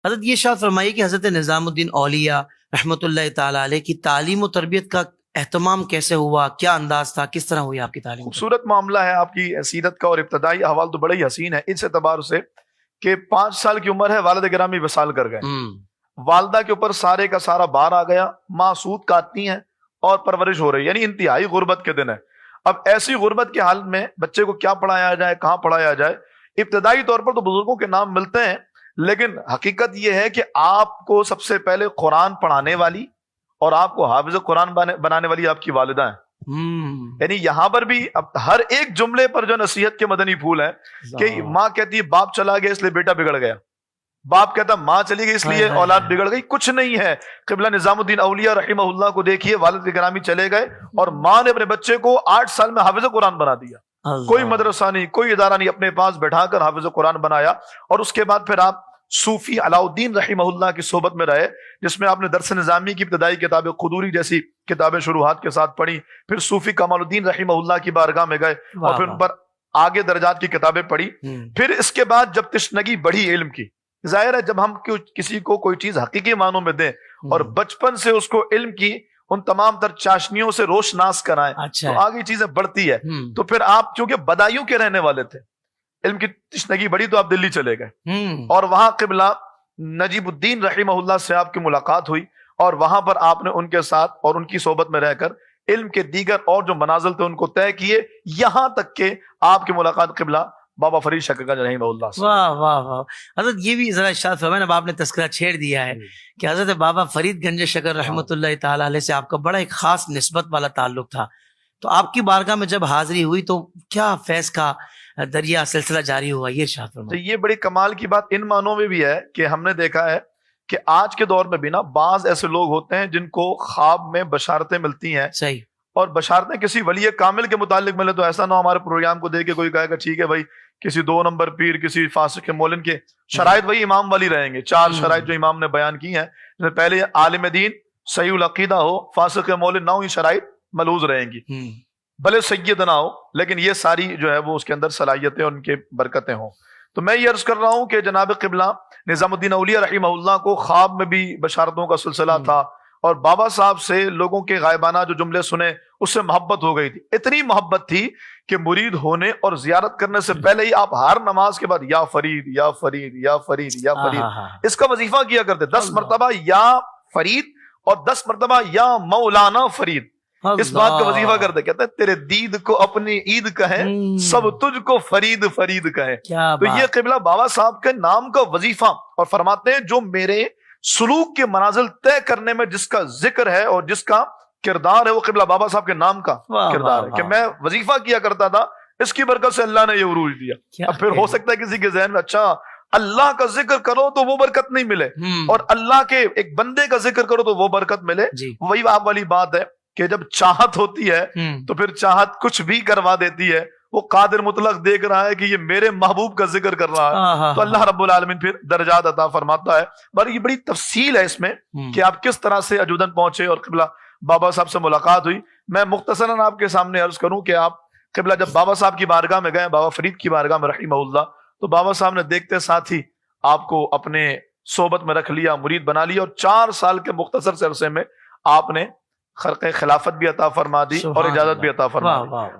حضرت یہ شاید فرمائیے کہ حضرت نظام الدین اولیاء رحمۃ اللہ تعالی علیہ کی تعلیم و تربیت کا اہتمام کیسے ہوا، کیا انداز تھا، کس طرح ہوئی آپ کی تعلیم؟ خوبصورت معاملہ ہے آپ کی سیرت کا، اور ابتدائی احوال تو بڑا ہی حسین ہے اس اعتبار سے کہ 5 سال کی عمر ہے، والد گرامی وصال کر گئے، والدہ کے اوپر سارے کا سارا بار آ گیا، ماں سود کاٹتی ہیں اور پرورش ہو رہی، یعنی انتہائی غربت کے دن ہے۔ اب ایسی غربت کے حال میں بچے کو کیا پڑھایا جائے، کہاں پڑھایا جائے؟ ابتدائی طور پر تو بزرگوں کے نام ملتے ہیں، لیکن حقیقت یہ ہے کہ آپ کو سب سے پہلے قرآن پڑھانے والی اور آپ کو حافظ قرآن بنانے والی آپ کی والدہ ہیں۔ یعنی یہاں پر بھی اب ہر ایک جملے پر جو نصیحت کے مدنی پھول ہیں کہ ماں کہتی ہے باپ چلا گیا اس لیے بیٹا بگڑ گیا، باپ کہتا ماں چلی گئی اس لیے اولاد بگڑ گئی، کچھ نہیں ہے۔ قبلہ نظام الدین اولیاء رحمہ اللہ کو دیکھیے، والد کے گرامی چلے گئے اور ماں نے اپنے بچے کو 8 سال میں حافظ قرآن بنا دیا، کوئی مدرسہ نہیں، کوئی ادارہ نہیں، اپنے پاس بٹھا کر حافظ قرآن بنایا۔ اور اس کے بعد پھر آپ صوفی علاء الدین رحمہ اللہ کی صحبت میں رہے، جس میں آپ نے درس نظامی کی ابتدائی کتابیں، قدوری جیسی کتابیں شروحات کے ساتھ پڑھی، پھر صوفی کمال الدین رحمہ اللہ کی بارگاہ میں گئے اور پھر ان پر آگے درجات کی کتابیں پڑھی۔ پھر اس کے بعد جب تشنگی بڑھی علم کی، ظاہر ہے جب ہم کسی کو کوئی چیز حقیقی معنوں میں دیں اور بچپن سے اس کو علم کی ان تمام تر چاشنیوں سے روشناس کرائیں تو آگے چیزیں بڑھتی ہے۔ تو پھر آپ چونکہ بدایوں کے رہنے والے تھے، علم کی تشنگی بڑھی تو آپ دلی چلے گئے اور وہاں قبلہ نجیب الدین رحمہ اللہ سے آپ کی ملاقات ہوئی، اور وہاں پر آپ نے ان کے ساتھ اور ان کی صحبت میں رہ کر علم کے دیگر اور جو منازل تھے ان کو طے کیے، یہاں تک کہ آپ کی ملاقات قبلہ بابا فرید شکر گنج رحمہ اللہ سے۔ واہ واہ واہ حضرت، یہ بھی ذرا ارشاد فرمائیں، اب آپ نے تذکرہ چھیڑ دیا ہے کہ حضرت بابا فرید گنج شکر رحمۃ اللہ تعالی علیہ سے آپ کا بڑا ایک خاص نسبت والا تعلق تھا، تو آپ کی بارگاہ میں جب حاضری ہوئی تو کیا فیض کا دریا سلسلہ جاری ہوا، یہ ارشاد تو فرمائیں۔ یہ بڑی کمال کی بات ان معنوں میں بھی ہے کہ ہم نے دیکھا ہے کہ آج کے دور میں بھی نا بعض ایسے لوگ ہوتے ہیں جن کو خواب میں بشارتیں ملتی ہیں، صحیح، اور بشارتیں کسی ولی کامل کے متعلق ملے تو ایسا نہ ہو ہمارے پروگرام کو دیکھ کے کوئی کہے گا ٹھیک ہے بھائی کسی 2 نمبر پیر، کسی فاسق مولن کے شرائط وہی امام والی رہیں گے، 4 شرائط جو امام نے بیان کی ہیں، پہلے عالم دین، صحیح العقیدہ ہو، فاسق مولن نہ ہو، یہ شرائط ملحوظ رہیں گی، بھلے سید نہ ہو لیکن یہ ساری جو ہے وہ اس کے اندر صلاحیتیں ان کے برکتیں ہوں۔ تو میں یہ عرض کر رہا ہوں کہ جناب قبلہ نظام الدین اولیاء رحمہ اللہ کو خواب میں بھی بشارتوں کا سلسلہ تھا، اور بابا صاحب سے لوگوں کے غائبانہ جو جملے سنے اس سے محبت ہو گئی تھی، اتنی محبت تھی کہ مرید ہونے اور زیارت کرنے سے پہلے ہی آپ ہر نماز کے بعد یا فرید یا فرید یا فرید یا فرید اس کا وظیفہ کیا کرتے، 10 مرتبہ یا فرید اور 10 مرتبہ یا مولانا فرید، اس بات کا وظیفہ کرتے، کہتے ہیں تیرے دید کو اپنی عید کہیں، سب تجھ کو فرید فرید کہیں۔ تو یہ قبلہ بابا صاحب کے نام کا وظیفہ، اور فرماتے ہیں جو میرے سلوک کے منازل طے کرنے میں جس کا ذکر ہے اور جس کا کردار ہے وہ قبلہ بابا صاحب کے نام کا کردار ہے کہ میں وظیفہ کیا کرتا تھا، اس کی برکت سے اللہ نے یہ عروج دیا۔ اب پھر ہو سکتا ہے کسی کے ذہن میں اچھا اللہ کا ذکر کرو تو وہ برکت نہیں ملے، اور اللہ کے ایک بندے کا ذکر کرو تو وہ برکت ملے، وہی آپ والی بات ہے کہ جب چاہت ہوتی ہے تو پھر چاہت کچھ بھی کروا دیتی ہے، وہ قادر مطلق دیکھ رہا ہے کہ یہ میرے محبوب کا ذکر کر رہا ہے تو اللہ رب العالمین پھر درجات عطا فرماتا ہے۔ پر یہ بڑی تفصیل ہے اس میں کہ آپ کس طرح سے اجودن پہنچے اور قبلہ بابا صاحب سے ملاقات ہوئی۔ میں مختصراً آپ کے سامنے عرض کروں کہ آپ قبلہ جب بابا صاحب کی بارگاہ میں گئے، بابا فرید کی بارگاہ میں رحمہ اللہ، تو بابا صاحب نے دیکھتے ساتھ ہی آپ کو اپنے صحبت میں رکھ لیا، مرید بنا لیا، اور 4 سال کے مختصر سے عرصے میں آپ نے خرق خلافت بھی عطا فرما دی اور اجازت بھی عطا فرما دی۔